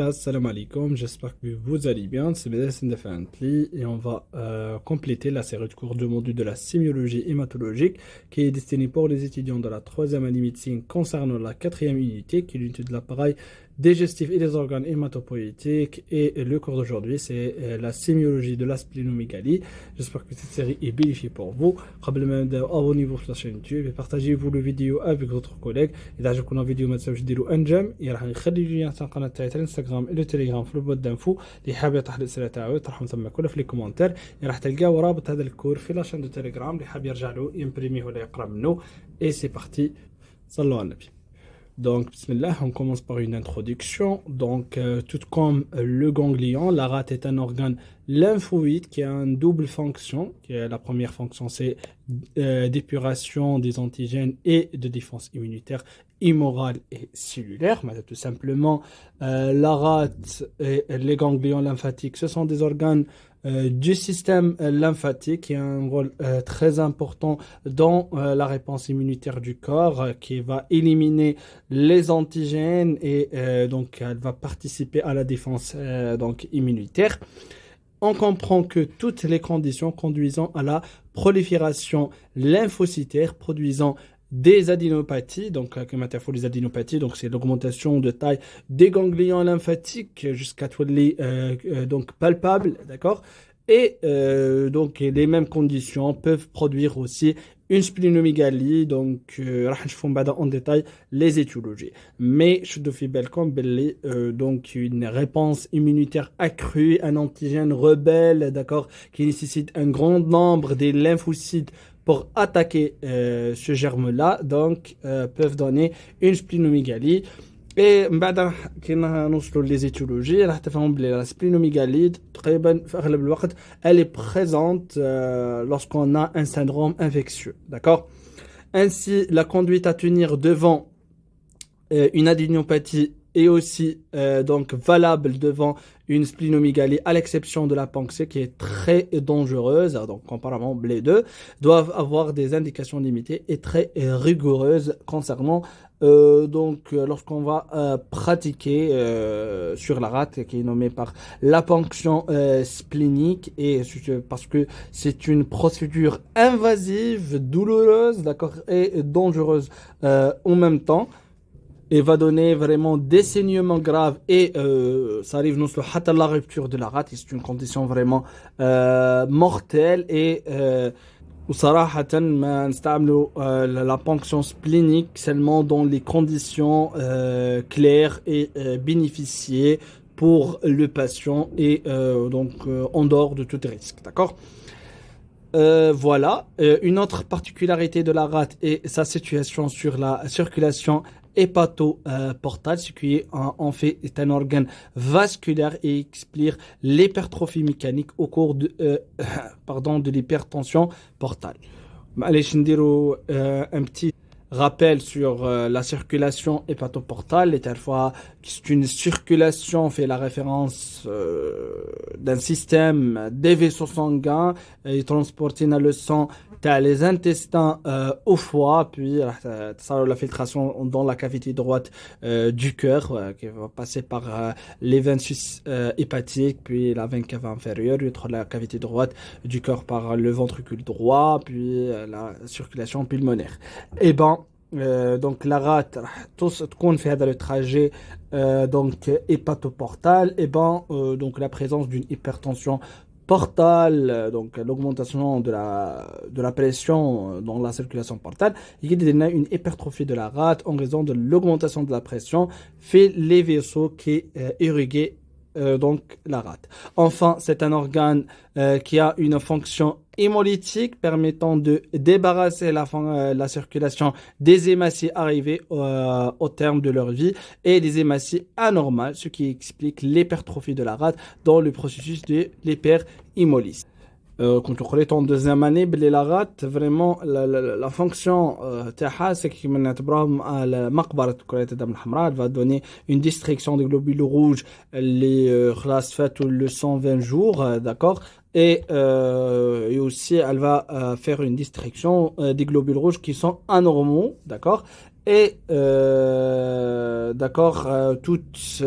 Assalamu alaikum, j'espère que vous allez bien. C'est Medicine Definitely et on va compléter la série de cours de module de la sémiologie hématologique qui est destinée pour les étudiants de la troisième année médecine concernant la quatrième unité qui est l'unité de l'appareil digestif et des organes hématopoïétiques. Et le cours d'aujourd'hui, c'est la sémiologie de la splénomégalie. J'espère que cette série est bénéfique pour vous. Abonnez-vous sur la chaîne YouTube et partagez-vous la vidéo avec votre collègue. إذا عجبكم الفيديو ما تنساوش ديروا انجم راح نخلي لي القناه تاعي الانستغرام و التليجرام في البوت دانفو اللي حاب يطرح الاسئله تاعو يطرحهم ثم كله في لي كومونتير راح تلقاو رابط هذا الكور في لاشين دو تليجرام اللي حاب يرجع له يمبريميه ولا يقرا منه اي سي بارتي صلوا على النبي. Donc, bismillah, on commence par une introduction. Donc, tout comme le ganglion, la rate est un organe lymphoïde qui a une double fonction. La première fonction, c'est d'épuration des antigènes et de défense immunitaire immorale et cellulaire. Mais tout simplement, la rate et les ganglions lymphatiques, ce sont des organes du système lymphatique qui a un rôle très important dans la réponse immunitaire du corps qui va éliminer les antigènes et donc elle va participer à la défense donc immunitaire. On comprend que toutes les conditions conduisant à la prolifération lymphocytaire produisant des adénopathies, donc les adénopathies, donc c'est l'augmentation de taille des ganglions lymphatiques jusqu'à donc palpable, d'accord. Et donc les mêmes conditions peuvent produire aussi une splénomégalie, donc راح نشوفوا بعد en détail les étiologies. Mais شدوا في بالكم باللي donc une réponse immunitaire accrue, un antigène rebelle, d'accord, qui nécessite un grand nombre des lymphocytes pour attaquer ce germe-là, donc peuvent donner une splénomégalie. Et بعد كي نوصلوا les étiologies راح تفهموا بلي la splénomégalie تقريبا في اغلب الوقت elle est présente lorsqu'on a un syndrome infectieux, d'accord. Ainsi la conduite à tenir devant une adénopathie est aussi donc valable devant une splénomégalie, à l'exception de la pensée qui est très dangereuse. Donc, apparemment, les deux doivent avoir des indications limitées et très rigoureuses concernant lorsqu'on va pratiquer sur la rate qui est nommée par la ponction splénique et parce que c'est une procédure invasive, douloureuse, d'accord, et dangereuse en même temps. Et va donner vraiment des saignements graves et ça arrive non seulement à la rupture de la rate, c'est une condition vraiment mortelle et وصراحة ما نستعملوا la ponction splénique seulement dans les conditions claires et bénéficiées pour le patient et en dehors de tout risque, d'accord. Voilà. Une autre particularité de la rate est sa situation sur la circulation hépatoportale, ce qui est en fait est un organe vasculaire et explique l'hypertrophie mécanique au cours de de l'hypertension portale. Allez, نديروا un petit rappel sur la circulation hépatoportale. Et fois, c'est une circulation, fait la référence d'un système des vaisseaux sanguins et transporté dans le sang t'as les intestins au foie, puis la filtration dans la cavité droite du cœur qui va passer par les veines hépatiques, puis la veine cave inférieure, la cavité droite du cœur par le ventricule droit, puis la circulation pulmonaire. Et ben donc la rate tous qu'on fait dans le trajet donc hépatoportal, et ben donc la présence d'une hypertension portale, donc l'augmentation de la pression dans la circulation portale, il y a une hypertrophie de la rate en raison de l'augmentation de la pression fait les vaisseaux qui irriguent donc la rate. Enfin, c'est un organe qui a une fonction hémolytique permettant de débarrasser la circulation des hématies arrivées au terme de leur vie et des hématies anormales, ce qui explique l'hypertrophie de la rate dans le processus de l'hyperhémolyse. Quand on regarde en deuxième année, la rate, vraiment, la fonction c'est qu'il va donner une distraction des globules rouges, les fait le 120 jours, d'accord, et aussi elle va faire une distraction des globules rouges qui sont anormaux, d'accord, Et d'accord, toute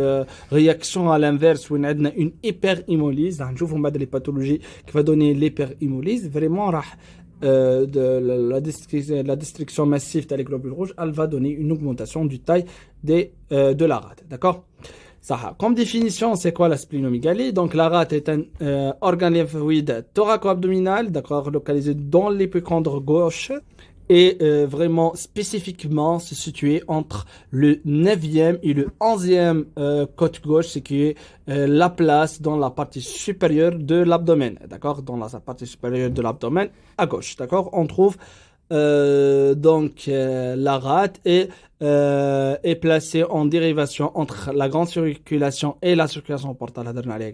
réaction à l'inverse où on a une hyperhémolyse, on a des pathologies qui va donner l'hyperhémolyse, vraiment la destruction massive des globules rouges, elle va donner une augmentation du taille de la rate. D'accord? Ça, comme définition, c'est quoi la splénomégalie? Donc, la rate est un organe lymphoïde thoraco-abdominal, d'accord, localisé dans l'épicondre gauche et vraiment spécifiquement se situé entre le 9e et le 11e côte gauche, ce qui est la place dans la partie supérieure de l'abdomen, d'accord, dans la partie supérieure de l'abdomen à gauche, d'accord, on trouve la rate est placée en dérivation entre la grande circulation et la circulation portale adrénale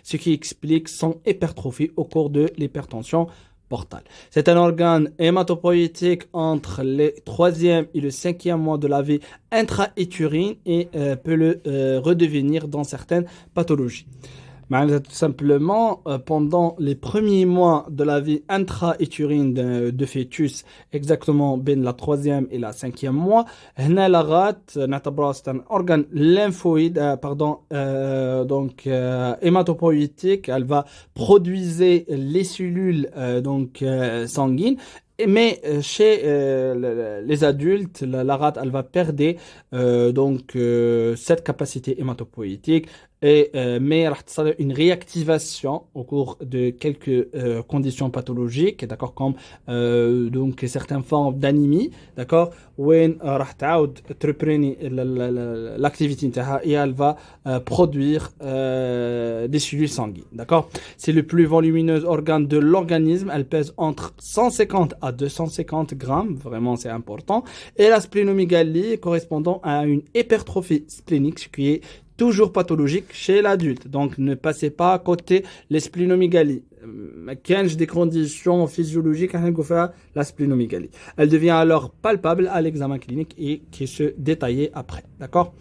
ce qui explique son hypertrophie au cours de l'hypertension portale. C'est un organe hématopoïétique entre le 3e et le 5e mois de la vie intra-utérine et peut le redevenir dans certaines pathologies. Mais tout simplement, pendant les premiers mois de la vie intra-utérine de fœtus, exactement ben la 3e et la 5e mois, la rate, c'est un organe lymphoïde, hématopoïétique, elle va produire les cellules sanguines. Mais chez les adultes, la rate, elle va perdre cette capacité hématopoïétique mais une réactivation au cours de quelques conditions pathologiques, d'accord, comme certaines formes d'anémie, d'accord, où l'activité et elle va produire des cellules sanguines, d'accord. C'est le plus volumineux organe de l'organisme, elle pèse entre 150 à 250 grammes, vraiment c'est important, et la splénomégalie correspondant à une hypertrophie splénique, ce qui est toujours pathologique chez l'adulte. Donc, ne passez pas à côté les splénomégalies. Il y a des conditions physiologiques à la splénomégalie. Elle devient alors palpable à l'examen clinique et qui se détaille après. D'accord?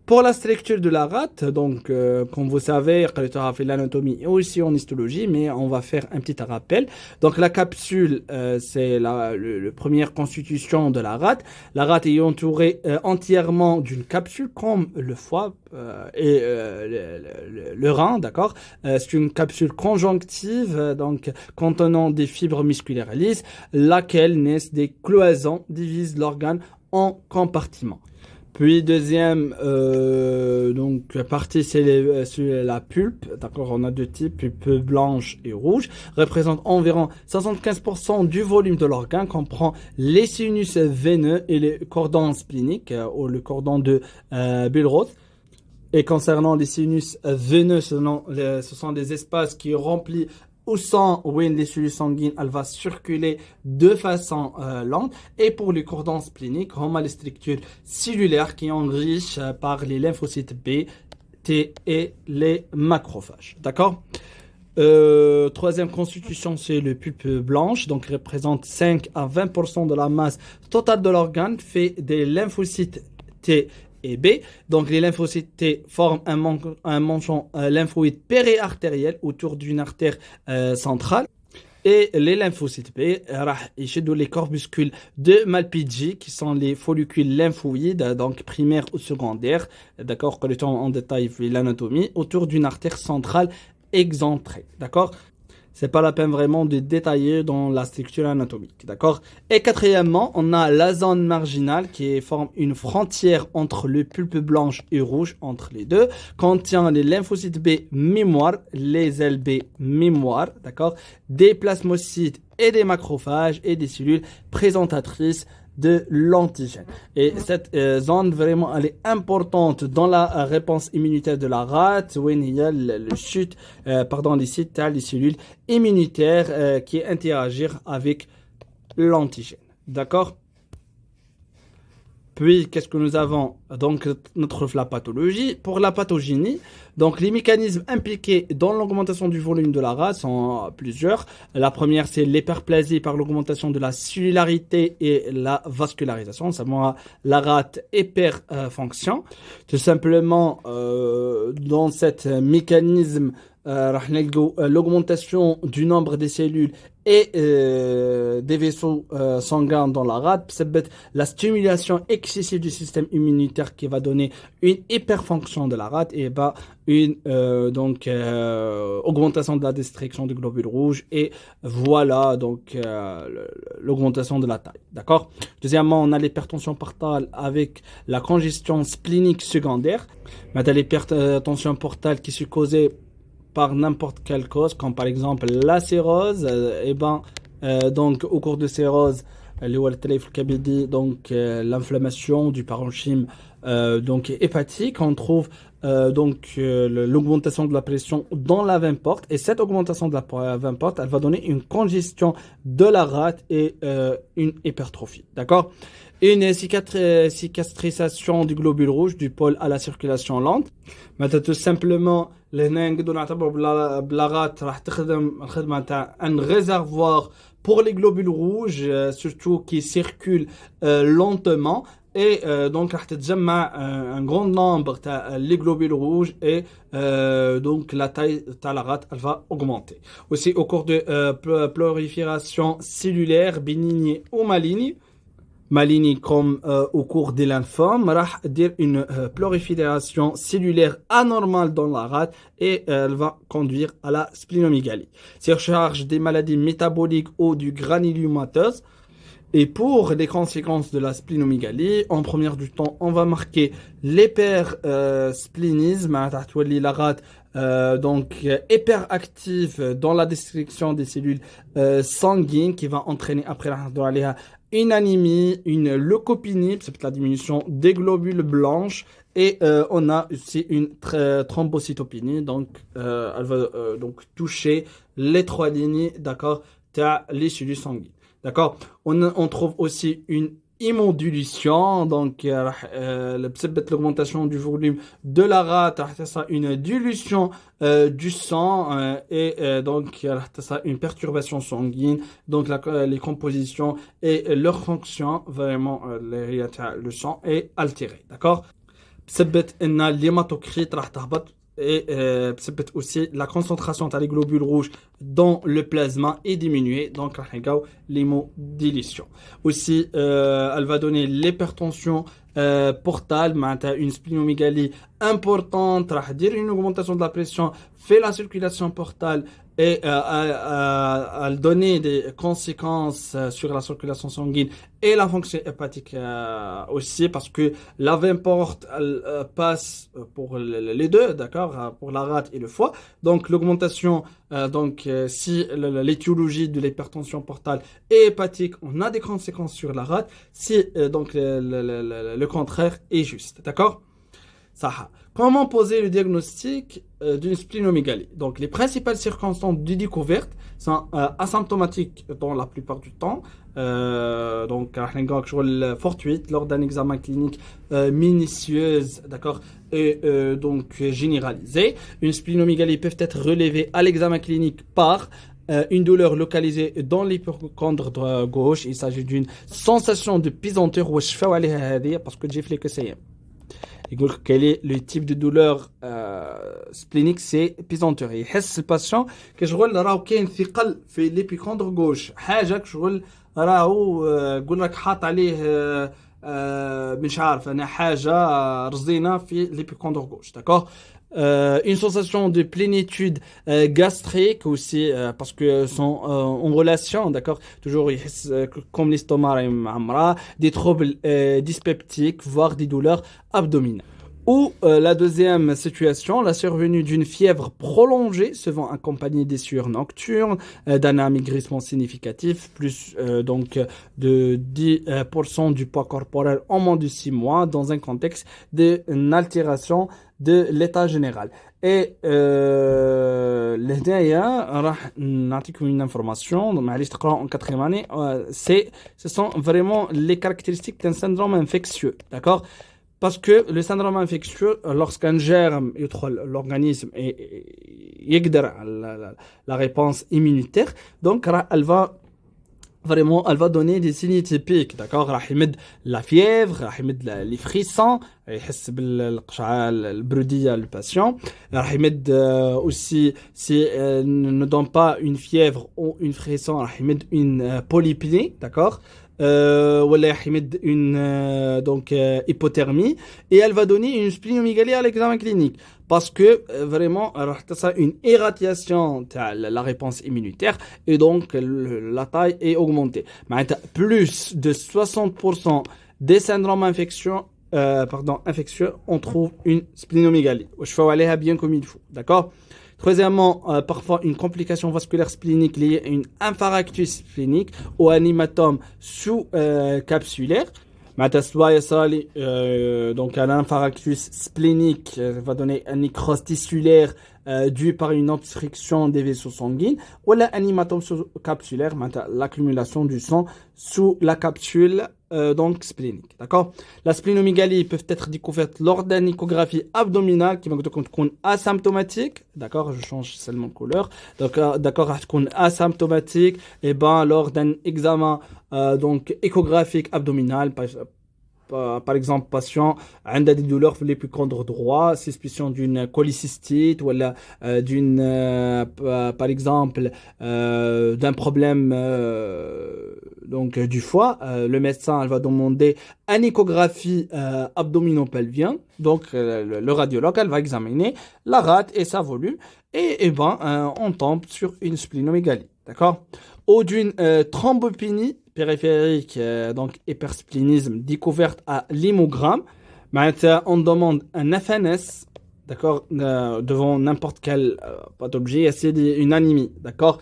Pour la structure de la rate, donc, comme vous savez, on a fait l'anatomie et aussi en histologie, mais on va faire un petit rappel. Donc, la capsule, c'est la première constitution de la rate. La rate est entourée entièrement d'une capsule, comme le foie et le rein, d'accord. C'est une capsule conjonctive, donc contenant des fibres musculaires lisses, laquelle naissent des cloisons divisent l'organe en compartiments. Puis deuxième partie, c'est la pulpe. D'accord, on a deux types, pulpe blanche et rouge, représente environ 75% du volume de l'organe, comprend les sinus veineux et les cordons spléniques ou le cordon de Billroth. Et concernant les sinus veineux, ce sont des espaces qui remplissent au sang où les cellules sanguines, elle va circuler de façon lente. Et pour les cordons spléniques, on a les structures cellulaires qui sont riches par les lymphocytes B, T et les macrophages. D'accord? Troisième constitution, c'est le pulpe blanche, donc représente 5 à 20% de la masse totale de l'organe, fait des lymphocytes T et B. Donc, les lymphocytes T forment un manchon lymphoïde périartériel autour d'une artère centrale. Et les lymphocytes B, les corpuscules de Malpighi, qui sont les follicules lymphoïdes, donc primaires ou secondaires, d'accord, que en détail l'anatomie, autour d'une artère centrale excentrée, d'accord. C'est pas la peine vraiment de détailler dans la structure anatomique, d'accord? Et quatrièmement, on a la zone marginale qui forme une frontière entre le pulpe blanche et rouge, entre les deux, contient les lymphocytes B mémoire, les LB mémoire, d'accord? Des plasmocytes et des macrophages et des cellules présentatrices de l'antigène. Et cette zone, vraiment, elle est importante dans la réponse immunitaire de la rate, où il y a les sites, les cellules immunitaires qui interagissent avec l'antigène. D'accord? Puis, qu'est-ce que nous avons? Donc, la pathologie. Pour la pathogénie, donc les mécanismes impliqués dans l'augmentation du volume de la rate sont plusieurs. La première, c'est l'hyperplasie par l'augmentation de la cellularité et la vascularisation. Ça moi la rate hyperfonction. Tout simplement, dans cet mécanisme راح نلقوا l'augmentation du nombre des cellules et des vaisseaux sanguins dans la rate بسبب la stimulation excessive du système immunitaire qui va donner une hyperfonction de la rate et bah une augmentation de la destruction du globule rouge et voilà donc l'augmentation de la taille, d'accord. Deuxièmement, on a l'hypertension portale avec la congestion splénique secondaire. Mais l'hypertension portale qui se causée par n'importe quelle cause, comme par exemple la cirrhose, donc au cours de cirrhose, l'inflammation du parenchyme donc hépatique, on trouve l'augmentation de la pression dans la veine porte et cette augmentation de la veine porte, elle va donner une congestion de la rate et une hypertrophie, d'accord. Une cicatrisation du globule rouge du pôle à la circulation lente. معناتها tout simplement لهنا نقدروا نعتبروا بلا رات راح تخدم الخدمه تاع un réservoir pour les globules rouges surtout qui circulent lentement et donc راح تتجمع un grand nombre تاع les globules rouges et donc la taille تاع la rate elle va augmenter. Aussi au cours de prolifération cellulaire bénigne ou maligne comme au cours des lymphomes, راح dire une prolifération cellulaire anormale dans la rate et elle va conduire à la splénomégalie. Surcharge des maladies métaboliques ou du granulomatose. Et pour les conséquences de la splénomégalie, en première du temps, on va marquer l'hypersplénisme, la rate hyperactive dans la destruction des cellules sanguines qui va entraîner après une anémie, une leucopénie, c'est la diminution des globules blanches et on a aussi une thrombocytopénie, donc elle va donc toucher les trois lignes, d'accord, les cellules sanguines. D'accord. On trouve aussi une hémodilution, donc l'augmentation du volume de la rate, une dilution du sang et donc une perturbation sanguine, donc les compositions et leur fonction vraiment le sang est altéré, d'accord. بسبب ان l'hématocrit راح تهبط et بسبب aussi la concentration des globules rouges dans le plasma est diminuée, donc l'hémodilution. Aussi, elle va donner l'hypertension portale, une splénomégalie importante, une augmentation de la pression, fait la circulation portale et elle donner des conséquences sur la circulation sanguine et la fonction hépatique aussi, parce que la veine porte elle passe pour les deux, d'accord, pour la rate et le foie. Donc l'augmentation, si l'étiologie de l'hypertension portale est hépatique, on a des conséquences sur la rate. Si le contraire est juste, d'accord. Ça. Comment poser le diagnostic d'une splénomégalie? Donc, les principales circonstances de découverte sont asymptomatiques dans la plupart du temps. Donc, fortuite lors d'un examen clinique minutieuse, d'accord, et donc généralisé. Une splénomégalie peut être relevée à l'examen clinique par une douleur localisée dans l'hypocondre gauche. Il s'agit d'une sensation de pesanteur parce que j'ai fait que c'est. Quel est le type de douleur splénique? C'est pesanteur. يحس الباتيون كشغل راهو كاين ثقل في ليبيكوندر غوش حاجه كشغل راهو يقول لك حاط عليه مش عارف انا حاجه رزينه في ليبيكوندر غوش, d'accord. Une sensation de plénitude gastrique aussi parce que sont en relation, d'accord, toujours comme l'estomac des troubles dyspeptiques voire des douleurs abdominales. Ou la deuxième situation, la survenue d'une fièvre prolongée, souvent accompagnée des sueurs nocturnes, d'un amaigrissement significatif, plus de 10% du poids corporel en moins de 6 mois, dans un contexte d'une altération de l'état général. Et لهدايا راح نعطيكم une information معليش تقراو en 4e année, ce sont vraiment les caractéristiques d'un syndrome infectieux, d'accord. Parce que le syndrome infectieux, lorsqu'un germe يدخل l'organisme et يقدر la réponse immunitaire, donc elle va vraiment, elle va donner des signes typiques, d'accord? راح يمد la fièvre, راح يمد les frissons, يحس بالقشعة البرودية le patient. راح يمد aussi, si ne donne pas une fièvre ou une frisson, راح يمد une polypnée, d'accord? ولا راح يمد une hypothermie, et elle va donner une splénomégalie à l'examen clinique. Parce que vraiment, alors, ça une irradiation de la réponse immunitaire et donc la taille est augmentée. معناتها plus de 60% des syndromes infectieux, on trouve une splénomégalie. Je fais aller bien comme il faut, d'accord? Troisièmement, parfois une complication vasculaire splénique liée à une infarctus splénique ou un hématome sous-capsulaire. Donc un infarctus splénique va donner un nécrose tissulaire dû par une obstruction des vaisseaux sanguins ou un hématome sous-capsulaire, l'accumulation du sang sous la capsule donc splénique. D'accord? La splénomégalie peut être découverte lors d'une échographie abdominale qui va être asymptomatique. D'accord? Je change seulement de couleur. Donc, d'accord, asymptomatique. Et ben, lors d'un examen donc échographique abdominal, par exemple, patient a des douleurs les plus droit, suspicion d'une cholécystite ou par exemple, d'un problème donc du foie. Le médecin elle va demander une échographie abdominopelvien. Donc, le radiologue elle va examiner la rate et sa volume et ben, on tombe sur une splénomégalie. D'accord? Ou d'une thrombopénie périphérique, donc hypersplénisme, découverte à l'hémogramme. On demande un FNS, d'accord, devant n'importe quelle pathologie, c'est une anémie, d'accord,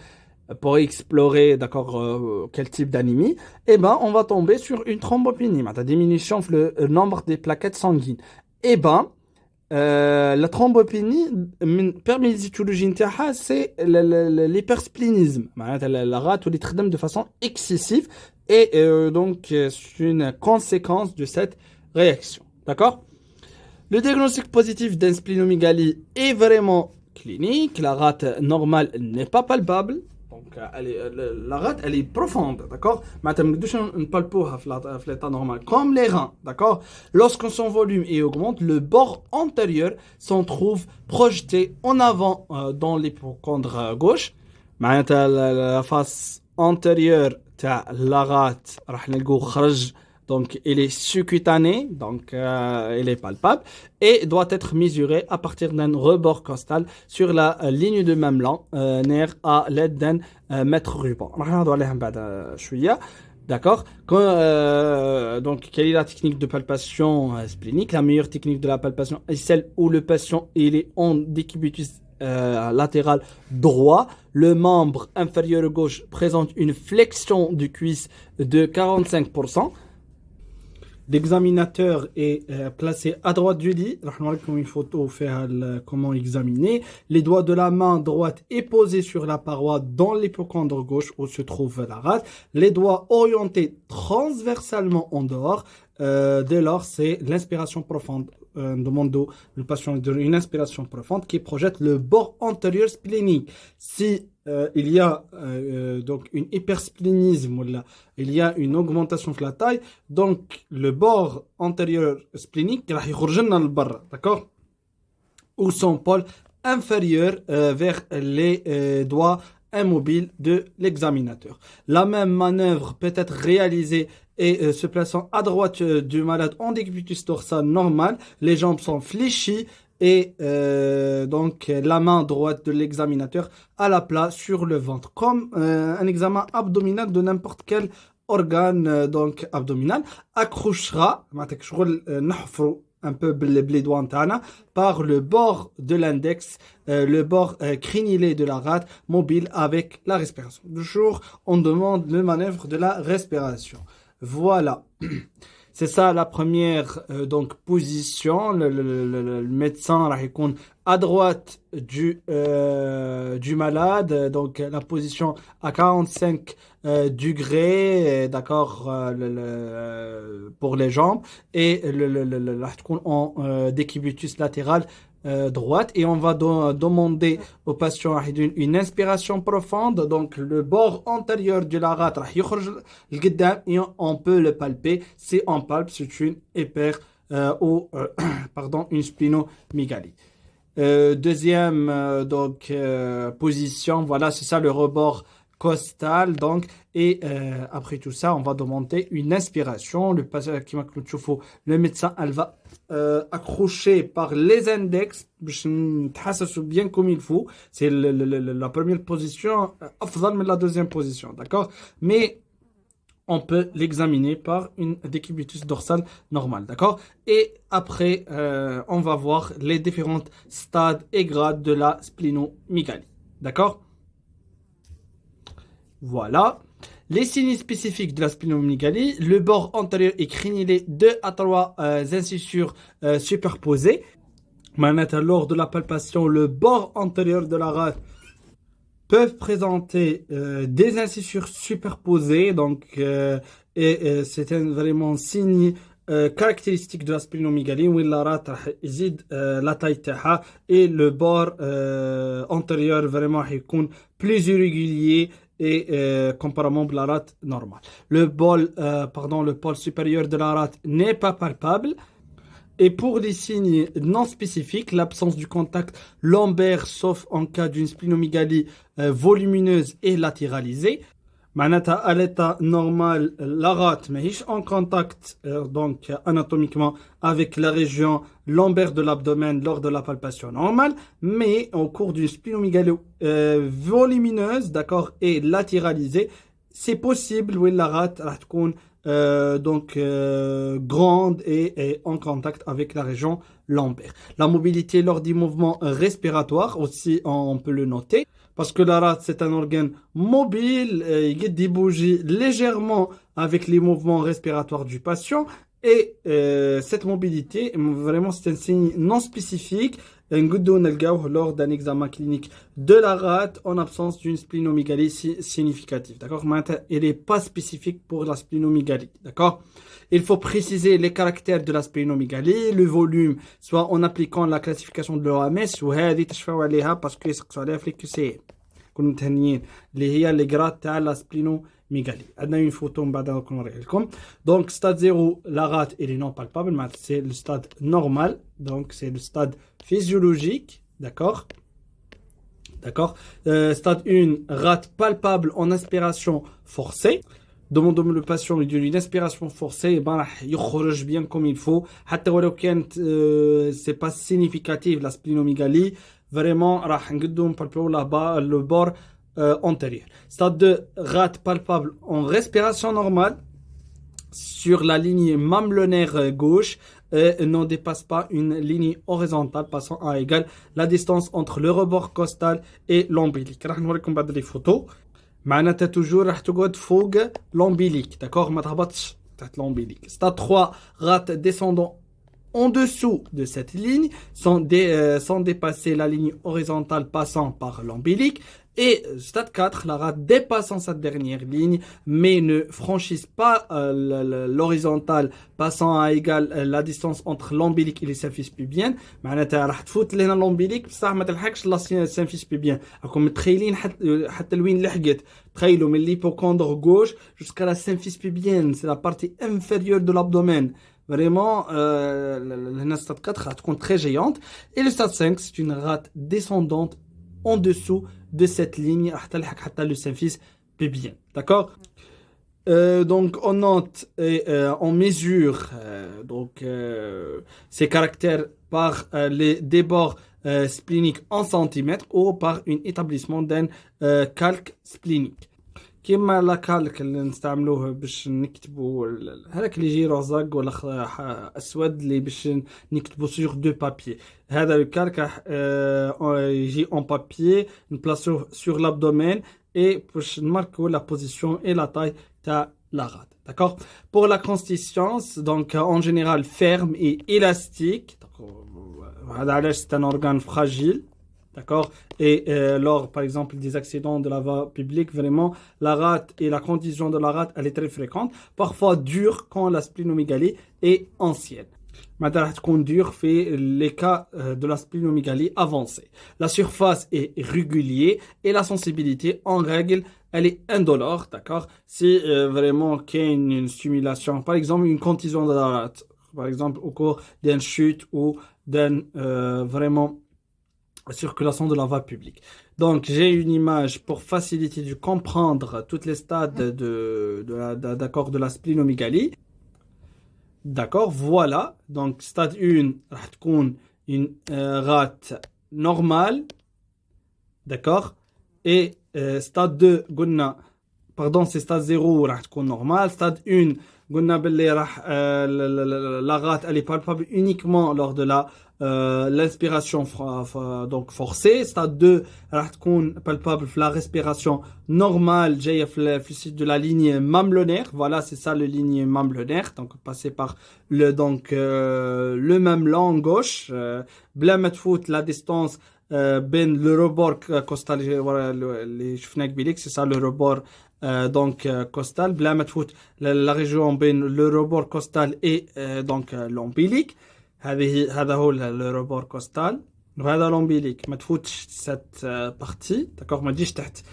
pour explorer, d'accord, quel type d'anémie. Et ben, on va tomber sur une thrombopénie, diminution le nombre des plaquettes sanguines. Et ben, la thrombopénie permet l'étiologie c'est l'hypersplénisme. La rate ou les de façon excessive et donc c'est une conséquence de cette réaction. D'accord? Le diagnostic positif d'une splénomégalie est vraiment clinique. La rate normale n'est pas palpable. Donc, la rate, elle est profonde, d'accord? Mais on ne parle pas de l'état normal, comme les reins, d'accord? Lorsque son volume augmente, le bord antérieur s'en trouve projeté en avant dans l'hypocondre gauche. La face antérieure de la rate, donc elle est sous-cutanée, donc elle est palpable et doit être mesurée à partir d'un rebord costal sur la ligne de mamelon nerf à l'aide d'un mètre ruban. D'accord. Donc, quelle est la technique de palpation splénique? La meilleure technique de la palpation est celle où le patient il est en décubitus latéral droit. Le membre inférieur gauche présente une flexion du cuisse de 45%. L'examinateur est placé à droite du lit. Une photo faire comment examiner. Les doigts de la main droite est posé sur la paroi dans l'hypocondre gauche où se trouve la rate. Les doigts orientés transversalement en dehors. Dès lors, c'est l'inspiration profonde. Demande le patient une inspiration profonde qui projette le bord antérieur splénique. Si il y a donc une hypersplénisme ou là, il y a une augmentation de la taille, donc le bord antérieur splénique راح يخرجنا لبرا, d'accord, ou son pôle inférieur vers les doigts immobiles de l'examinateur. La même manœuvre peut être réalisée et se plaçant à droite du malade en décubitus dorsal normal, les jambes sont fléchies et donc la main droite de l'examinateur à la plat sur le ventre, comme un examen abdominal de n'importe quel organe donc abdominal. Accrochera un peu les doigts par le bord de l'index, le bord crénulé de la rate mobile avec la respiration. Toujours, on demande le manœuvre de la respiration. Voilà. C'est ça la première donc position. Le médecin répond à droite du malade, donc la position à 45 degrés, d'accord, pour les jambes, et en décubitus latéral droite et on va demander au patient une inspiration profonde. Donc le bord antérieur de la rate راح يخرج لقدام et on peut le palper. Si on palpe, c'est une ou pardon, une splinomégalie. Deuxième position, voilà, c'est ça le rebord costal. Donc, et après tout ça, on va demander une inspiration. Le passage qui m'a le médecin, elle va accrocher par les index, bien comme il faut. C'est la première position, mais la deuxième position, d'accord? Mais on peut l'examiner par une décubitus dorsale normale, d'accord? Et après, on va voir les différents stades et grades de la splinomégalie, d'accord? Voilà. Les signes spécifiques de la splinomégalie, le bord antérieur est crénulé 2 à 3 incisures superposées. Maintenant, lors de la palpation, le bord antérieur de la rate peuvent présenter des incisures superposées, donc c'est un vraiment signe caractéristique de la splinomégalie où la rate يزيد la taille تاعها et le bord antérieur vraiment يكون plus irrégulier et comparément à la rate normale. Le pôle supérieur de la rate n'est pas palpable. Et pour les signes non spécifiques, l'absence du contact lombaire, sauf en cas d'une splinomégalie volumineuse et latéralisée. معناتها à l'état normal, la rate ماهيش en contact donc anatomiquement avec la région lombaire de l'abdomen lors de la palpation normale, mais au cours d'une splinomégalie volumineuse, d'accord, et latéralisée, c'est possible où la rate راح تكون grande et en contact avec la région lombaire. La mobilité lors des mouvements respiratoires aussi, on peut le noter. Parce que la rate, c'est un organe mobile, il bouge légèrement avec les mouvements respiratoires du patient. Et cette mobilité, vraiment, c'est un signe non spécifique. Lors d'un examen clinique de la rate en absence d'une splinomégalie significative. D'accord? Elle n'est pas spécifique pour la splinomégalie. D'accord? Il faut préciser les caractères de la splinomégalie, le volume, soit en appliquant la classification de l'OMS, ou parce que c'est كنا متهنيين اللي هي لي غراد تاع لا سبلينوميغالي. عندنا une photo من بعد نوريها لكم. Donc stade 0, la rate elle est non palpable, c'est le stade normal, donc c'est le stade physiologique, d'accord? D'accord. Stade 1, rate palpable en aspiration forcée. Demandons le patient une inspiration forcée, ben يخرج bien comme il faut. حتى ولو كانت c'est pas significatif la splinomégalie. Vraiment, راح نقدو نبالبيو le bord antérieur. Stade 2, rate palpable en respiration normale sur la ligne mamelonnaire gauche et ne dépasse pas une ligne horizontale passant à égale la distance entre le rebord costal et l'ombilique. راح نوريكم بعد les photos. معناتها toujours راح تقعد فوق l'ombilique, d'accord, ما تهبطش تحت l'ombilique. Stade 3, rate descendant en dessous de cette ligne, sans dépasser la ligne horizontale passant par l'ombilique. Et stade 4, la rate dépassant cette dernière ligne, mais ne franchisse pas l'horizontale passant à égale la distance entre l'ombilique et le symphyse pubien. معناتها راح تفوت لهنا l'ombilique بصح ما تلحقش السيمفيس pubien. راكم متخيلين حتى لوين لحقت. تخيلوا من l'hypocondre gauche jusqu'à la symphyse pubienne, c'est la partie inférieure de l'abdomen. Vraiment, le stade 4 va être très géante. Et le stade 5, c'est une rate descendante en dessous de cette ligne, le symphyse pubien. D'accord? Donc, on note et on mesure ces caractères par les débords spléniques en centimètres ou par un établissement d'un calque splénique. كيما لاكالك اللي نستعملوه باش نكتبوا هذاك اللي يجي رزاق ولا اسود اللي باش نكتبوا سور دو بابي. هذا الكالك راح يجي اون بابي نبلاصوه سور l'abdomen et باش نماركو la position et la taille تاع la rate. D'accord? Pour la consistance, donc en général ferme et élastique. هذا علاش c'est un organe fragile. D'accord? Et lors, par exemple, des accidents de la voie publique, vraiment, la rate et la condition de la rate, elle est très fréquente. Parfois dure quand la splinomégalie est ancienne. معناتها راح تكون dure في les cas de la splinomégalie avancée. La surface est régulière et la sensibilité en règle elle est indolore, d'accord? Si vraiment qu'il y a une stimulation, par exemple une contusion de la rate, par exemple au cours d'une chute ou d'une vraiment circulation de la voie publique. Donc j'ai une image pour faciliter de comprendre tous les stades d'accord de la splinomégalie. D'accord, voilà. Donc, stade 1, راح تكون une rate normale. D'accord. Et stade 2, قلنا pardon, c'est stade 0 راح تكون normal. Stade 1, قلنا باللي راح la rate elle est palpable uniquement lors de l'inspiration donc forcée. Stade 2 راح تكون palpable في la respiration normale جايه في السite de la ligne mamelonnaire. Voilà, c'est ça le ligne mamelonnaire. Donc passer par le mamelon gauche بلا ما تفوت la distance بين le rebord costal اللي شفناه قبيلك, c'est ça le rebord costal, بلا ما تفوت la région بين le rebord costal et l'ombilique. هذا هو le rebord costal وهذا l'ombilique. ما تفوتش cette partie, d'accord, ما تجيش تحت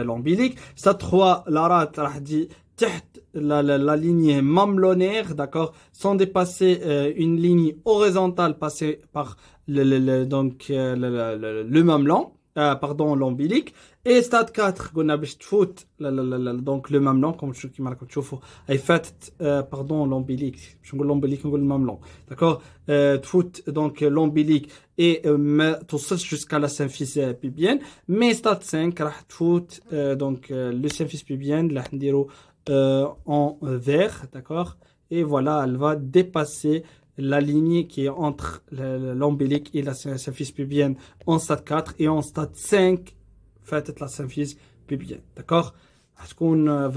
l'ombilique. Stade 3, la rate راح تجي تحت la ligne mamelonnaire, d'accord, sans dépasser une ligne horizontale passée par le mamelon, pardon, l'ombilique. Et stade 4, قلنا باش تفوت donc le mamelon, comme كيما راكم تشوفوا هي فاتت pardon l'ombilique, باش نقول l'ombilique نقول الماملون, d'accord, تفوت donc l'ombilique et ما توصلش jusqu'à la symphyse pubienne. Mais stade 5 راح تفوت donc le symphyse pubienne راح نديرو en vert, d'accord, et voilà, elle va dépasser la ligne qui est entre l'ombilique et la symphyse pubienne en stade 4, et en stade 5 faites la symphyse pubienne, d'accord. C'est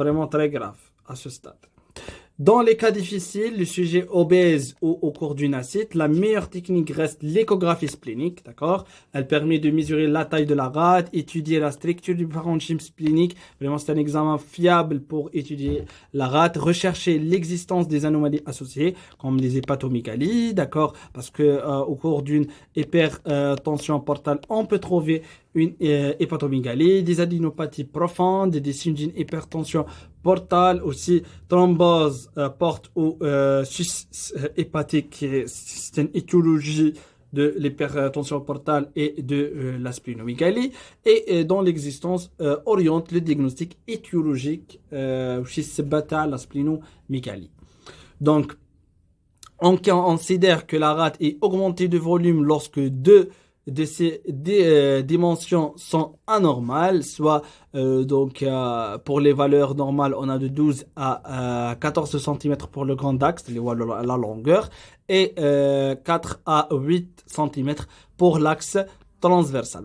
vraiment très grave à ce stade. Dans les cas difficiles, le sujet obèse ou au cours d'une acide, la meilleure technique reste l'échographie splénique, d'accord. Elle permet de mesurer la taille de la rate, étudier la structure du parenchyme splénique. Vraiment, c'est un examen fiable pour étudier la rate, rechercher l'existence des anomalies associées, comme les hépatomégalies, d'accord, parce que au cours d'une hypertension portale, on peut trouver une hépatomégalie, des adénopathies profondes, des signes d'une hypertension portale, aussi thrombose porte ou hépatique, c'est une étiologie de l'hypertension portale et de la splénomégalie, et dans l'existence oriente le diagnostic étiologique chez la splénomégalie. Donc, on considère que la rate est augmentée de volume lorsque deux de ces dimensions sont anormales, soit pour les valeurs normales on a de 12 à 14 cm pour le grand axe, la longueur, et 4 à 8 cm pour l'axe transversal.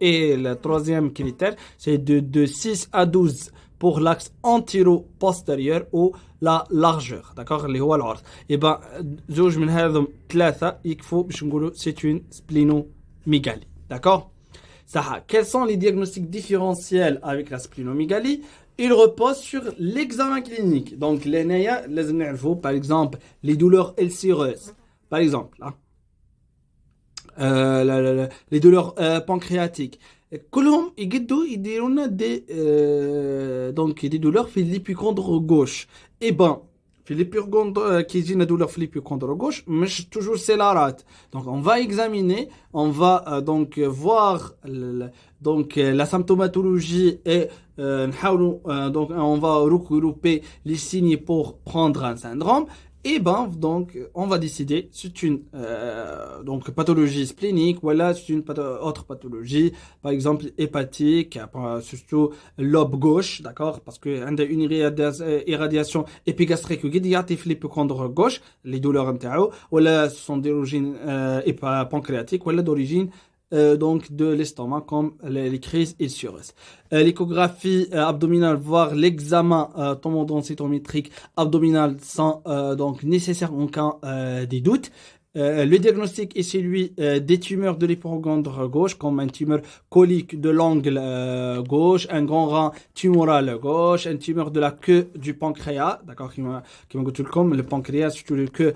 Et le troisième critère c'est de 6 à 12 pour l'axe antéro-postérieur ou la largeur, d'accord, اللي هو العرض. يبقى زوج من هذم ثلاثة يكفوا باش نقولوا c'est une splénomégalie, d'accord. Ça, quels sont les diagnostics différentiels avec la splénomégalie? Ils reposent sur l'examen clinique. Donc l'ENEA, لازم نعرفوا par exemple les douleurs ulcéreuses, par exemple, hein. Les douleurs pancréatiques. كلهم يقدوا يديروا لنا دي douleurs في l'épicondre gauche. Et ben في l'épicondre qui يجينا douleur في l'épicondre gauche مش toujours c'est la rate. Donc on va examiner, on va donc voir la symptomatologie et donc on va regrouper les signes pour prendre un syndrome. Et ben donc on va décider c'est une donc pathologie splénique ou là c'est une autre pathologie, par exemple hépatique, surtout lobe gauche, d'accord, parce que une irradiation épigastrique qui يعطي في l'épicondre gauche les douleurs نتاعو, ou là ce sont d'origine pancréatique ou là d'origine donc de l'estomac comme les crises ulcéreuses. L'échographie abdominale, voire l'examen tomodensitométrique abdominal sont donc nécessaires en cas des doutes. Le diagnostic est celui des tumeurs de l'hypogondre gauche, comme un tumeur colique de l'angle gauche, un grand rein tumoral gauche, un tumeur de la queue du pancréas, d'accord, qui m'a comme le pancréas, surtout le queue,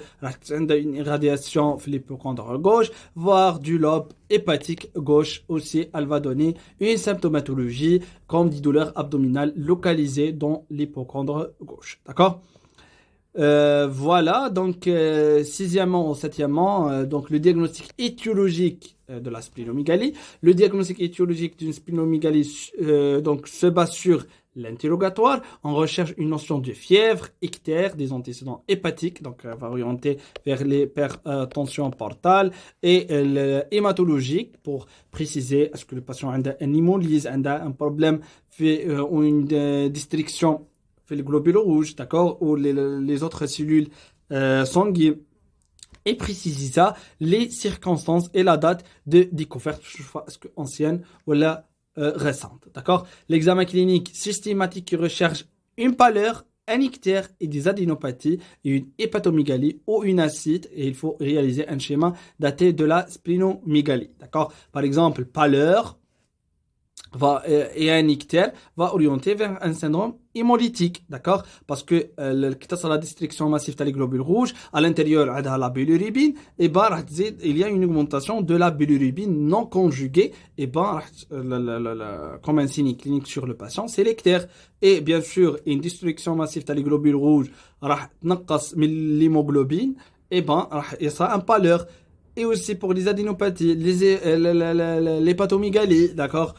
une irradiation de l'hypogondre gauche, voire du lobe hépatique gauche aussi, elle va donner une symptomatologie comme des douleurs abdominales localisées dans l'hypogondre gauche, d'accord? Voilà, donc sixièmement ou septièmement, donc le diagnostic étiologique de la splénomégalie. Le diagnostic étiologique d'une splénomégalie donc se base sur l'interrogatoire. On recherche une notion de fièvre, ictère, des antécédents hépatiques, donc on va orienter vers l'hypertension portale et l'hématologique pour préciser est-ce que le patient a une hémolyse, a un problème ou une distriction fait les globules rouges, d'accord, ou les autres cellules sanguines, et préciser ça, les circonstances et la date de découverte, est-ce que ancienne ou la récente, d'accord. L'examen clinique systématique qui recherche une pâleur, un ictère et des adénopathies et une hépatomégalie ou une acide, et il faut réaliser un schéma daté de la splénomégalie, d'accord. Par exemple, pâleur et un ictère va orienter vers un syndrome hémolytique, d'accord, parce que la destruction massive des globules rouges à l'intérieur de la bilirubine, et ben il y a une augmentation de la bilirubine non conjuguée, et ben comme un signe clinique sur le patient, c'est l'ictère. Et bien sûr une destruction massive des globules rouges راح تنقص من l'hémoglobine, et ben il sera un pâleur. Et aussi pour les adénopathies, l'hépatomégalie, d'accord,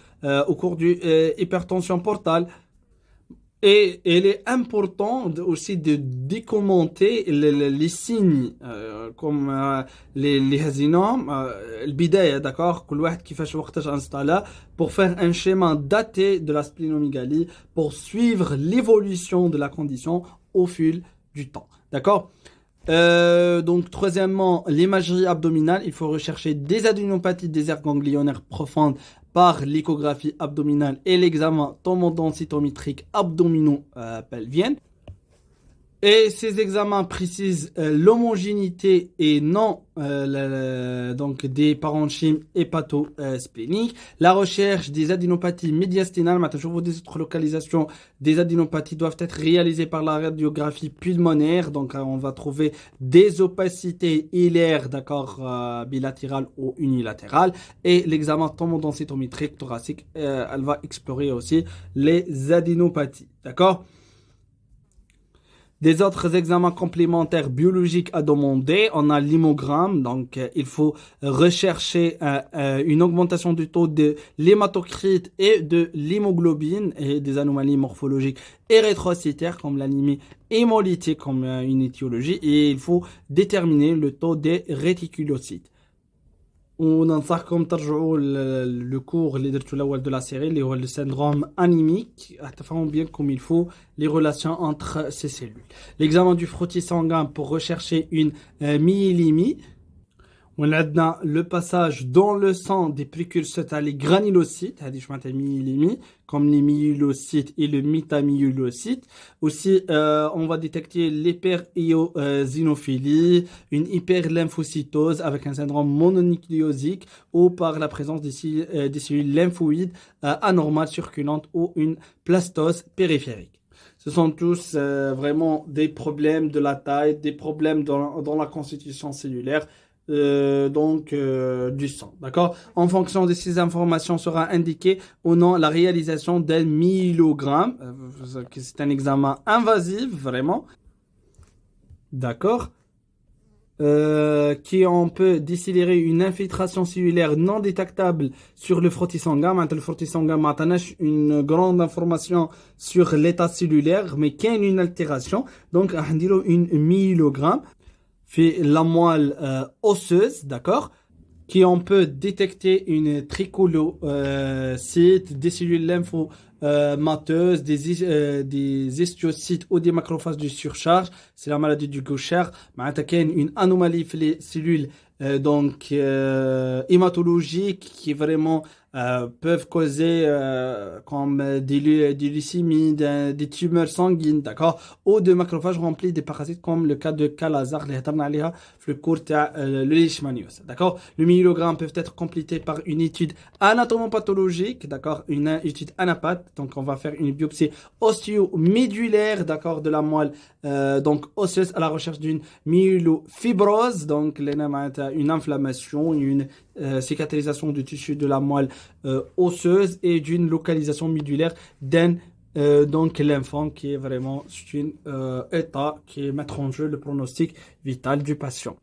au cours du hypertension portale. Et il est important aussi de décommenter les signes comme les هزينهم البداية, d'accord, كل واحد كيفاش وقتاش انستالا pour faire un schéma daté de la splénomégalie pour suivre l'évolution de la condition au fil du temps, d'accord. Donc troisièmement, l'imagerie abdominale, il faut rechercher des adénopathies des aires ganglionnaires profondes par l'échographie abdominale et l'examen tomodensitométrique abdominaux-pelvien. Et ces examens précisent l'homogénéité et non donc des parenchymes hépato-spléniques. La recherche des adénopathies médiastinales, toujours des autres localisations des adénopathies doivent être réalisées par la radiographie pulmonaire. Donc on va trouver des opacités hilaires, d'accord, bilatérales ou unilatérales. Et l'examen tomodensitométrique thoracique, elle va explorer aussi les adénopathies, d'accord. Des autres examens complémentaires biologiques à demander, on a l'hémogramme, donc il faut rechercher une augmentation du taux de l'hématocrite et de l'hémoglobine et des anomalies morphologiques érythrocytaires comme l'anémie hémolytique comme une étiologie, et il faut déterminer le taux des réticulocytes. وننصحكم ترجعوا le cours اللي درتو الاول de la série اللي هو le syndrome anémique, تفهموا bien comme il faut les relations entre ces cellules. L'examen du frottis sanguin pour rechercher une myélémie. On a le passage dans le sang des précurseurs les granulocytes, comme les myélocytes et le métamyélocyte. Aussi, on va détecter l'hyperéosinophilie, une hyperlymphocytose avec un syndrome mononucléosique ou par la présence des cellules lymphoïdes anormales circulantes ou une plastose périphérique. Ce sont tous vraiment des problèmes de la taille, des problèmes dans la constitution cellulaire. Du sang, d'accord. En fonction de ces informations sera indiqué ou non la réalisation d'un myélogramme, c'est un examen invasif vraiment, d'accord, qui on peut décélérer une infiltration cellulaire non détectable sur le frottis sanguin. Maintenant le frottis sanguin n'a une grande information sur l'état cellulaire, mais qu'il y a une altération, donc on dit une myélogramme fait la moelle osseuse, d'accord, qui on peut détecter une tricholocyte, des cellules lymphomateuses, des histiocytes ou des macrophages de surcharge. C'est la maladie du Gaucher. Une anomalie في les cellules hématologiques qui est vraiment peuvent causer comme des leucémies, des tumeurs sanguines, d'accord, ou de macrophages remplis des parasites comme le cas de Calazar, les هضرنا عليها في le cours تاع le leishmaniose, d'accord. Le myelogramme peuvent être complétés par une étude anatomopathologique, d'accord, une étude anapathe, donc on va faire une biopsie ostéomédulaire, d'accord, de la moelle donc osseuse à la recherche d'une myelofibrose, donc une inflammation, une cicatrisation du tissu de la moelle osseuse et d'une localisation médulaire d'un donc lymphome qui est vraiment un état qui met en jeu le pronostic vital du patient.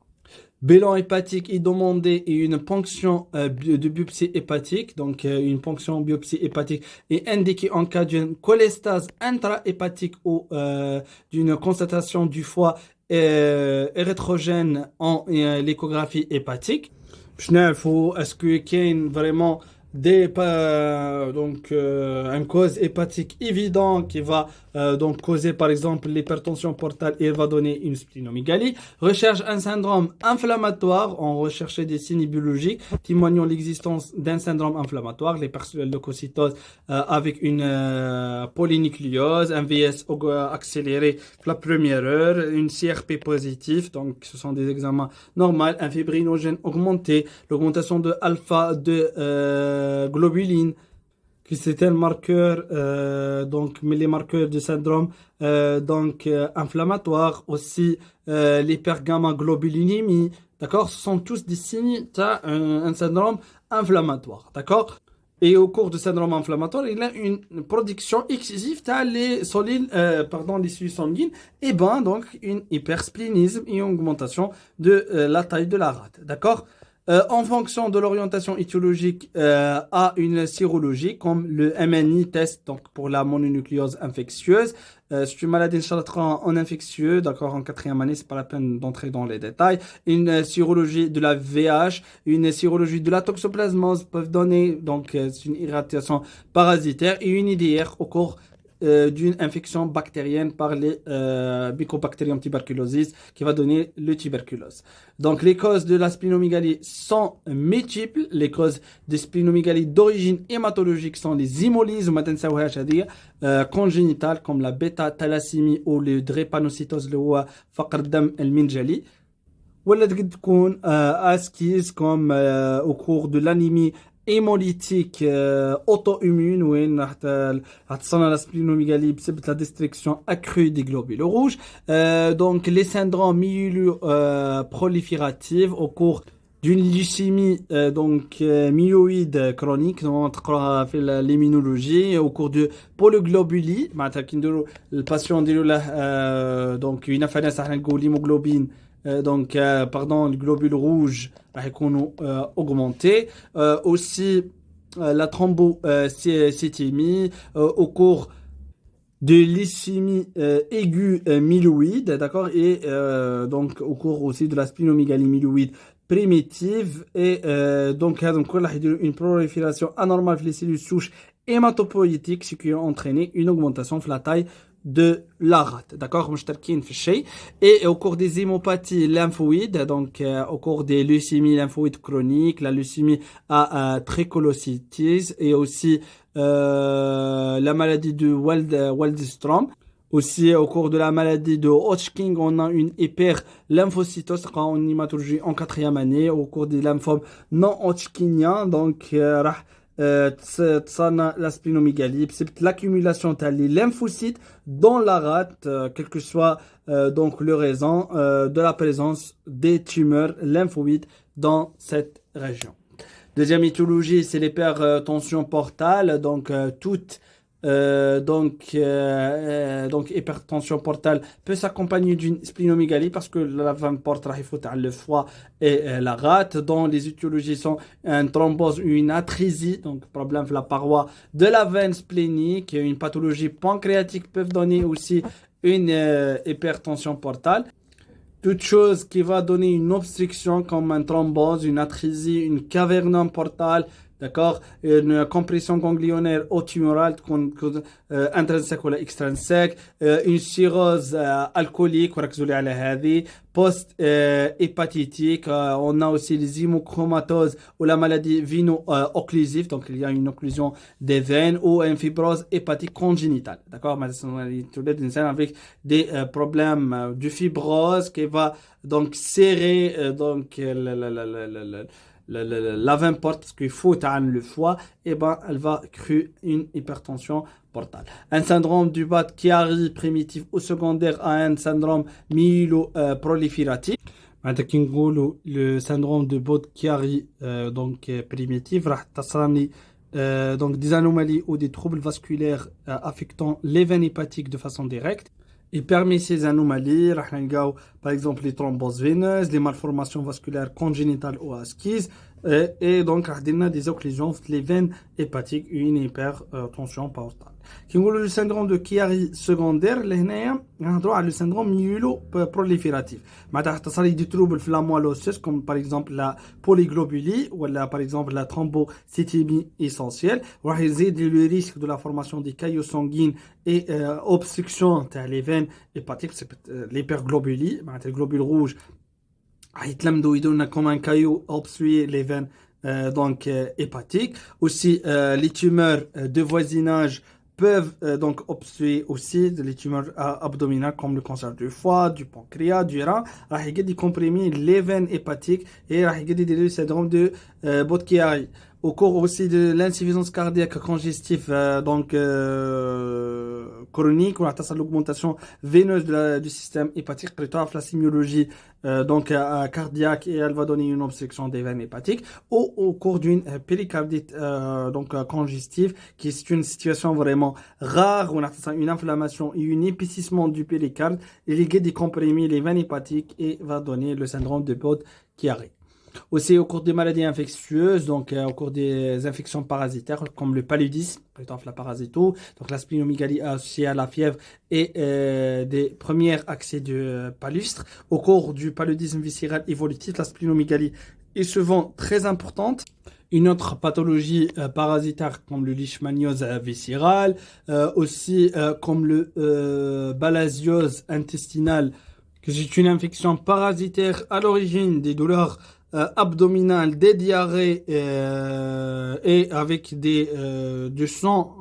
Bilan hépatique est demandé et une ponction de biopsie hépatique. Donc, une ponction biopsie hépatique est indiquée en cas d'une cholestase intrahépatique ou d'une constatation du foie érythrogène en l'échographie hépatique. Est-ce qu'il y a vraiment une cause hépatique évidente qui va donc causer par exemple l'hypertension portale et va donner une splénomégalie. Recherche un syndrome inflammatoire, on recherchait des signes biologiques témoignant l'existence d'un syndrome inflammatoire, les leucocytoses avec une polynucléose, un VS accéléré la première heure, une CRP positive, donc ce sont des examens normaux, un fibrinogène augmenté, l'augmentation de alpha de globuline, qui c'était le marqueur, mais les marqueurs du syndrome inflammatoire, aussi l'hypergamma-globulinémie, d'accord, ce sont tous des signes d'un syndrome inflammatoire, d'accord. Et au cours du syndrome inflammatoire, il y a une production excessive les cellules sanguines, et donc une hypersplénisme et une augmentation de la taille de la rate, d'accord. En fonction de l'orientation étiologique à une sérologie comme le MNI test donc pour la mononucléose infectieuse. C'est une maladie en infectieux, d'accord, en 4e année, c'est pas la peine d'entrer dans les détails. Une sérologie de la VH, une sérologie de la toxoplasmose peuvent donner donc c'est une irritation parasitaire et une IDR au cours d'une infection bactérienne par les Mycobacterium tuberculosis qui va donner le tuberculose. Donc les causes de la splénomégalie sont multiples. Les causes de splénomégalie d'origine hématologique sont les hémolyses congénitales comme la bêta-thalassémie ou le drépanocytose اللي هو فقر الدم المنجلي. ولا تقدر تكون اسكيز comme au cours de l'anémie hémolytique auto-immune وين راح تصنع la splénomégalie بسبب la destruction accrue des globules rouges. Donc les syndromes prolifératifs au cours d'une leucémie myeloïde chronique on تقراها في l'immunologie au cours de polyglobulie معناتها كي نديروا الباسيون نديروا له donc une affaire احنا نقول l'hémoglobine le globule rouge راح يكونوا augmentés. Aussi la thrombocytémie au cours de leucémie aiguë myeloïde, d'accord, et donc au cours aussi de la splénomégalie myeloïde primitive et donc une prolifération anormale des cellules souches hématopoïétiques, ce qui a entraîné une augmentation de la taille de la rate, d'accord, et au cours des hémopathies lymphoïdes, donc au cours des leucémies lymphoïdes chroniques, la leucémie à tricholocytise et aussi la maladie de Waldenstrom. Aussi, au cours de la maladie de Hodgkin, on a une hyperlymphocytose en hématologie en 4e année. Au cours des lymphomes non hodgkiniens, donc la splénomégalie, c'est l'accumulation des lymphocytes dans la rate, quelle que soit donc le raison de la présence des tumeurs lymphoïdes dans cette région. Deuxième étiologie, c'est l'hypertension portale, donc toute hypertension portale peut s'accompagner d'une splénomégalie parce que la veine porte le foie et la rate. Dans les étiologies sont une thrombose ou une atrésie, donc problème de la paroi de la veine splénique, une pathologie pancréatique peuvent donner aussi une hypertension portale. Toute chose qui va donner une obstruction comme une thrombose, une atrésie, une cavernum portale, d'accord, une compression ganglionnaire ou tumorale intrinsèque ou extrinsèque, une cirrhose alcoolique, post-hépatitique. On a aussi les hémochromatoses ou la maladie vino-occlusive, donc il y a une occlusion des veines ou une fibrose hépatique congénitale. D'accord? Avec des problèmes de fibrose qui va donc serrer l'avant-porte parce qu'il faut atteindre le foie, et ben elle va créer une hypertension portale. Un syndrome du Budd-Chiari primitif ou secondaire à un syndrome myéloprolifératif. Le syndrome de Budd-Chiari primitif راح تصرني donc des anomalies ou des troubles vasculaires affectant les veines hépatiques de façon directe. Et parmi ces anomalies, par exemple les thromboses veineuses, les malformations vasculaires congénitales ou asquises, et donc des occlusions les veines hépatiques et une hypertension portale. Qui le syndrome de Chiari secondaire, le syndrome myéloprolifératif. Des troubles flammo-osseux comme par exemple la polyglobulie ou par exemple la thrombocytémie essentielle. Le risque de la formation des caillots sanguines et obstruction des veines hépatiques, c'est l'hyperglobulie, les globules rouges. Comme un caillou obstruer les veines hépatiques. Aussi, les tumeurs de voisinage peuvent donc obstruer aussi les tumeurs abdominales comme le cancer du foie, du pancréas, du rein. Il comprimer les veines hépatiques et le syndrome de Budd-Chiari. Au cours aussi de l'insuffisance cardiaque congestive chronique, on a l'augmentation veineuse du système hépatique, la sémiologie cardiaque, et elle va donner une obstruction des veines hépatiques, ou au cours d'une péricardite congestive, qui est une situation vraiment rare, où on a une inflammation et un épaississement du péricarde, et les décomprimer les veines hépatiques et va donner le syndrome de Budd-Chiari. Aussi au cours des maladies infectieuses, donc au cours des infections parasitaires comme le paludisme, par exemple la parasito, donc la splénomégalie associée à la fièvre et des premiers accès de palustre. Au cours du paludisme viscéral évolutif, la splénomégalie est souvent très importante. Une autre pathologie parasitaire comme le leishmaniose viscérale, aussi comme le balasiose intestinale, que c'est une infection parasitaire à l'origine des douleurs abdominales, des diarrhées et avec du sang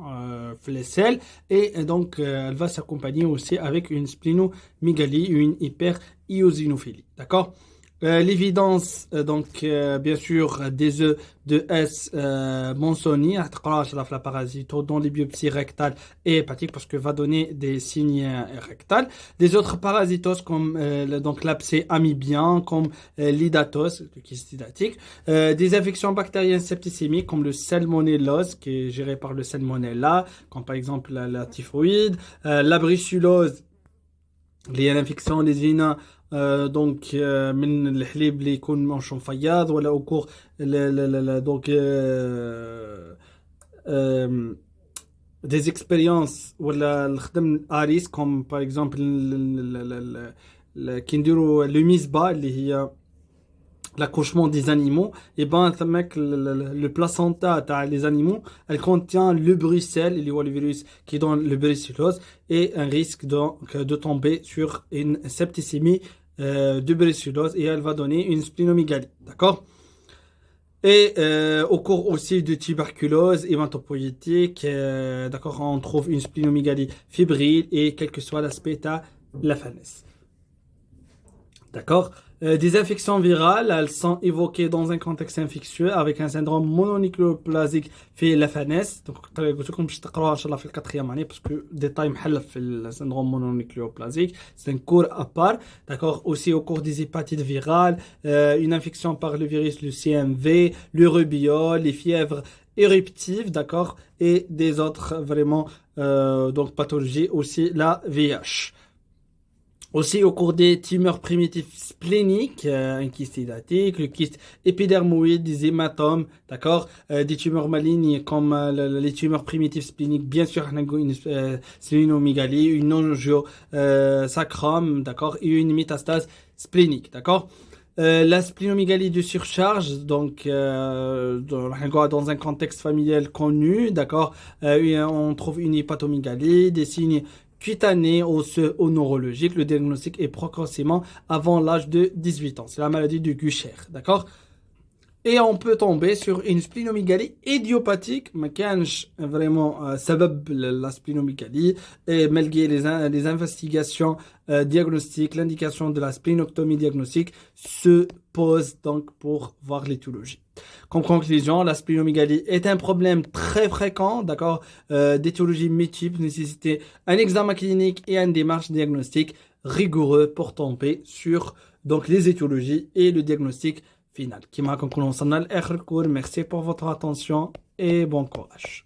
flécelle, et donc elle va s'accompagner aussi avec une splénomégalie, une hyper-eosinophilie. D'accord? L'évidence bien sûr des œufs de S monsoni la parasite dans les biopsies rectales et hépatiques parce que va donner des signes rectales. Des autres parasitoses comme l'abcès amibien, comme l'idatose, le kyste idatique. Des infections bactériennes septicémiques comme le salmonellose qui est géré par le salmonella, comme par exemple la typhoïde, la brucellose, les infections des urines من الحليب اللي يكون منشوم فياض ولا au cours des expériences ولا الخدم اريس comme par exemple كي نديروا لو ميزبا اللي هي l'accouchement des animaux, et ben le placenta des animaux, elle contient le brucelle, le virus qui donne le brucellose, et un risque de tomber sur une septicémie de brucellose, et elle va donner une splénomégalie. D'accord? Et au cours aussi de tuberculose hématopoïétique, d'accord, on trouve une splénomégalie fébrile, et quel que soit l'aspect à la fanesse. D'accord? Des infections virales, elles sont évoquées dans un contexte infectieux avec un syndrome mononucléoplasique في la FNS. Donc, قلت لكم باش تقراوها ان شاء الله في الquatrième année parce que détail محلف في le syndrome mononucléoplasique. C'est un cours à part. D'accord? Aussi au cours des hépatites virales, une infection par le virus, le CMV, le rubéole, les fièvres éruptives, d'accord? Et des autres vraiment pathologies, aussi la VIH. Aussi au cours des tumeurs primitives spléniques, un kyste idatique, le kyste épidermoïde, des hématomes, d'accord, des tumeurs malignes comme les tumeurs primitives spléniques, bien sûr, une splénomégalie, une angiosarcome, d'accord, et une métastase splénique, d'accord. La splénomégalie de surcharge, donc dans un contexte familial connu, d'accord, on trouve une hépatomégalie, des signes cutanée ou neurologique. Le diagnostic est précocement avant l'âge de 18 ans. C'est la maladie de Gusher, d'accord? Et on peut tomber sur une splinomégalie idiopathique, mais كانش vraiment سبب la splinomégalie, et malgré les investigations diagnostiques, l'indication de la splénoctomie diagnostique se pose donc pour voir l'étiologie. Comme conclusion, la splénomégalie est un problème très fréquent, d'accord, d'étiologie multiple, nécessité un examen clinique et une démarche diagnostique rigoureux pour tomber sur donc les étiologies et le diagnostic final. Qui m'a conclu, merci pour votre attention et bon courage.